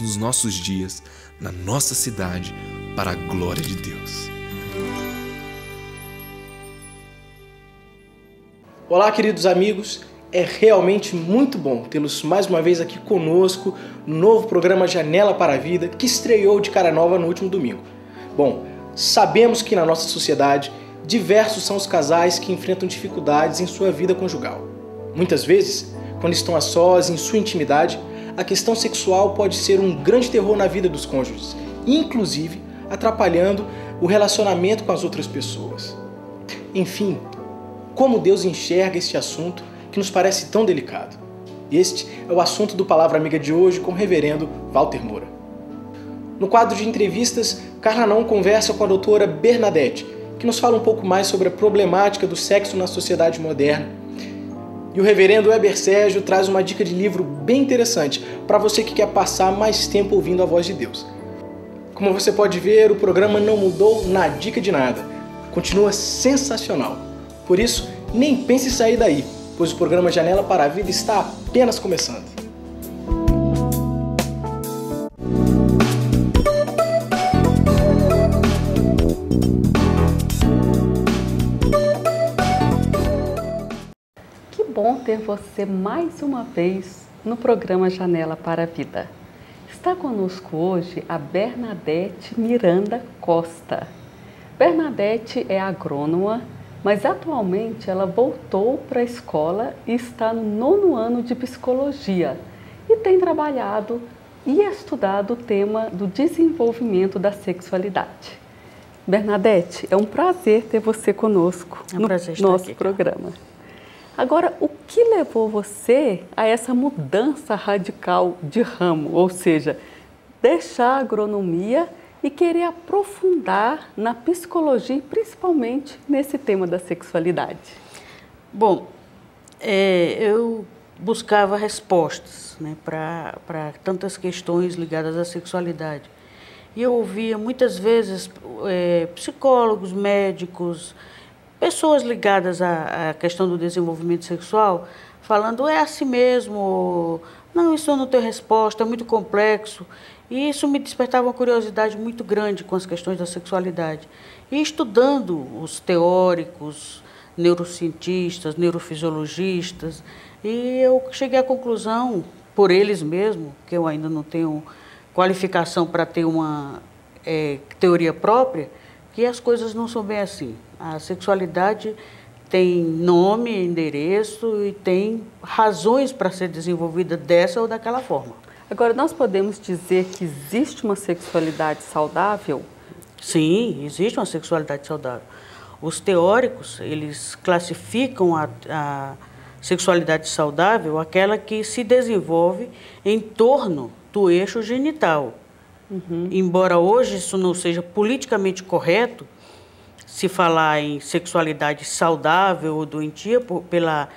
nos nossos dias, na nossa cidade, para a glória de Deus. Olá, queridos amigos, é realmente muito bom tê-los mais uma vez aqui conosco no novo programa Janela para a Vida, que estreou de cara nova no último domingo. Bom, sabemos que na nossa sociedade, diversos são os casais que enfrentam dificuldades em sua vida conjugal. Muitas vezes, quando estão a sós, em sua intimidade, a questão sexual pode ser um grande terror na vida dos cônjuges, inclusive atrapalhando o relacionamento com as outras pessoas. Enfim, como Deus enxerga este assunto que nos parece tão delicado? Este é o assunto do Palavra Amiga de hoje com o reverendo Walter Moura. No quadro de entrevistas, Carla Naum conversa com a doutora Bernadette, que nos fala um pouco mais sobre a problemática do sexo na sociedade moderna. E o reverendo Weber Sérgio traz uma dica de livro bem interessante para você que quer passar mais tempo ouvindo a voz de Deus. Como você pode ver, o programa não mudou na dica de nada. Continua sensacional. Por isso, nem pense em sair daí, pois o programa Janela para a Vida está apenas começando. Bom ter você mais uma vez no programa Janela para a Vida. Está conosco hoje a Bernadette Miranda Costa. Bernadette é agrônoma, mas atualmente ela voltou para a escola e está no 9º ano de psicologia e tem trabalhado e estudado o tema do desenvolvimento da sexualidade. Bernadette, é um prazer ter você conosco no nosso programa. Agora, o que levou você a essa mudança radical de ramo, ou seja, deixar a agronomia e querer aprofundar na psicologia e principalmente nesse tema da sexualidade? Bom, eu buscava respostas, né, para tantas questões ligadas à sexualidade. E eu ouvia muitas vezes psicólogos, médicos, pessoas ligadas à questão do desenvolvimento sexual, falando, é assim mesmo, não, isso não tem resposta, é muito complexo. E isso me despertava uma curiosidade muito grande com as questões da sexualidade. E estudando os teóricos, neurocientistas, neurofisiologistas, e eu cheguei à conclusão, por eles mesmos, que eu ainda não tenho qualificação para ter uma teoria própria, que as coisas não são bem assim. A sexualidade tem nome, endereço e tem razões para ser desenvolvida dessa ou daquela forma. Agora, nós podemos dizer que existe uma sexualidade saudável? Sim, existe uma sexualidade saudável. Os teóricos, eles classificam a sexualidade saudável aquela que se desenvolve em torno do eixo genital. Embora hoje isso não seja politicamente correto, se falar em sexualidade saudável ou doentia, pela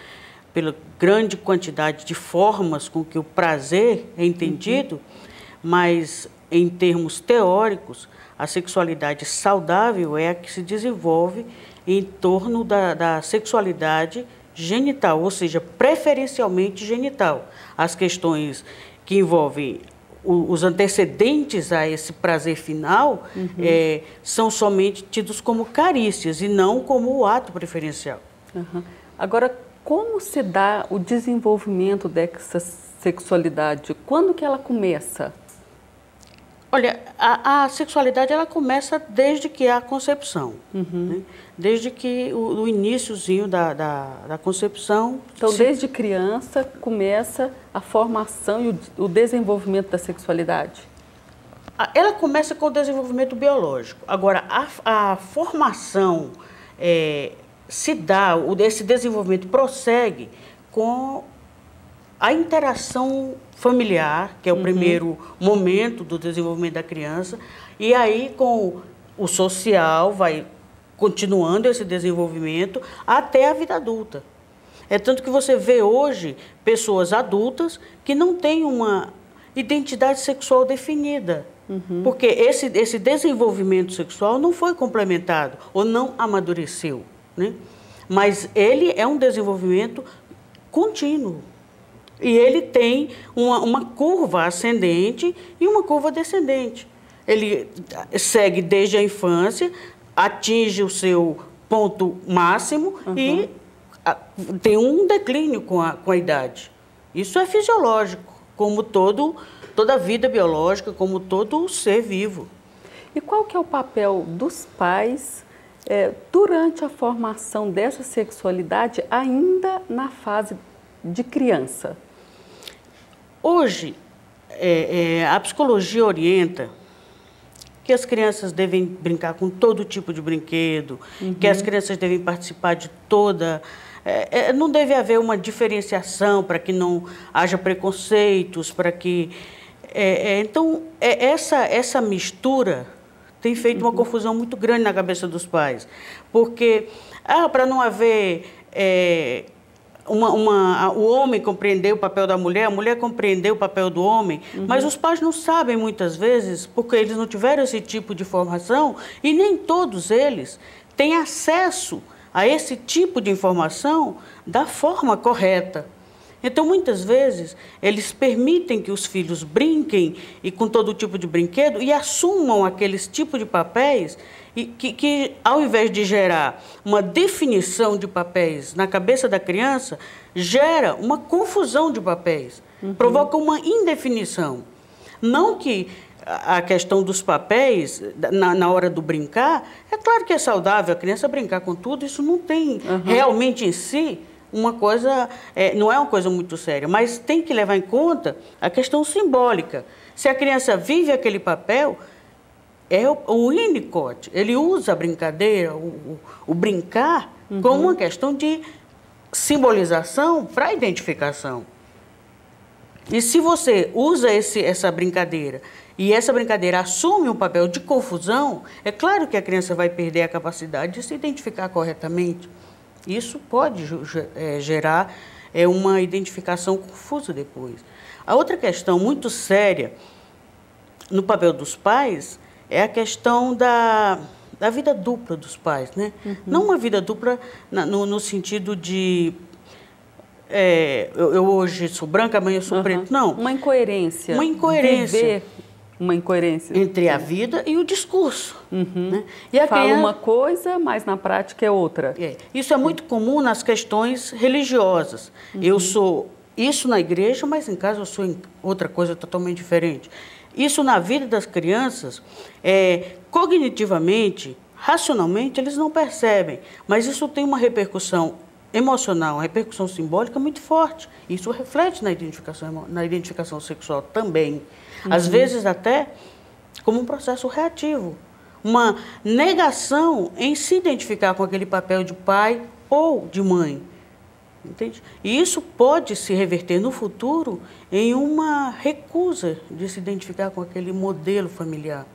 grande quantidade de formas com que o prazer é entendido, mas em termos teóricos, a sexualidade saudável é a que se desenvolve em torno da sexualidade genital, ou seja, preferencialmente genital. As questões que envolvem os antecedentes a esse prazer final são somente tidos como carícias e não como o ato preferencial. Agora, como se dá o desenvolvimento dessa sexualidade? Quando que ela começa? Olha, a sexualidade ela começa desde que há a concepção, né? Desde que o iniciozinho da concepção. Então, desde criança começa a formação e o desenvolvimento da sexualidade? Ela começa com o desenvolvimento biológico. Agora, a formação se dá, esse desenvolvimento prossegue com a interação familiar, que é o primeiro momento do desenvolvimento da criança, e aí com o social vai continuando esse desenvolvimento até a vida adulta. É tanto que você vê hoje pessoas adultas que não têm uma identidade sexual definida, porque esse desenvolvimento sexual não foi complementado ou não amadureceu, né? Mas ele é um desenvolvimento contínuo. E ele tem uma curva ascendente e uma curva descendente. Ele segue desde a infância, atinge o seu ponto máximo e tem um declínio com a idade. Isso é fisiológico, como toda vida biológica, como todo ser vivo. E qual que é o papel dos pais durante a formação dessa sexualidade, ainda na fase de criança? Hoje, a psicologia orienta que as crianças devem brincar com todo tipo de brinquedo, que as crianças devem participar de toda... não deve haver uma diferenciação para que não haja preconceitos, para que... então, essa mistura tem feito uma confusão muito grande na cabeça dos pais. Porque, para não haver... o homem compreender o papel da mulher, a mulher compreender o papel do homem, mas os pais não sabem muitas vezes, porque eles não tiveram esse tipo de formação e nem todos eles têm acesso a esse tipo de informação da forma correta. Então, muitas vezes, eles permitem que os filhos brinquem e com todo tipo de brinquedo e assumam aqueles tipos de papéis e que, ao invés de gerar uma definição de papéis na cabeça da criança, gera uma confusão de papéis, provoca uma indefinição. Não que a questão dos papéis, na hora do brincar, é claro que é saudável a criança brincar com tudo, isso não tem realmente em si uma coisa, não é uma coisa muito séria, mas tem que levar em conta a questão simbólica. Se a criança vive aquele papel, é o Winnicott, ele usa a brincadeira, o brincar, como uma questão de simbolização para a identificação. E se você usa essa brincadeira e essa brincadeira assume um papel de confusão, é claro que a criança vai perder a capacidade de se identificar corretamente. Isso pode gerar uma identificação confusa depois. A outra questão muito séria no papel dos pais é a questão da vida dupla dos pais, né? Não uma vida dupla no sentido de eu hoje sou branca, amanhã eu sou preto, não. Uma incoerência. Uma incoerência. Viver uma incoerência. Entre a vida e o discurso. Né? E fala uma coisa, mas na prática é outra. Isso é muito comum nas questões religiosas. Eu sou isso na igreja, mas em casa eu sou outra coisa totalmente diferente. Isso na vida das crianças, cognitivamente, racionalmente, eles não percebem, mas isso tem uma repercussão emocional, uma repercussão simbólica muito forte. Isso reflete na identificação sexual também. Às vezes até como um processo reativo, uma negação em se identificar com aquele papel de pai ou de mãe. Entende? E isso pode se reverter no futuro em uma recusa de se identificar com aquele modelo familiar.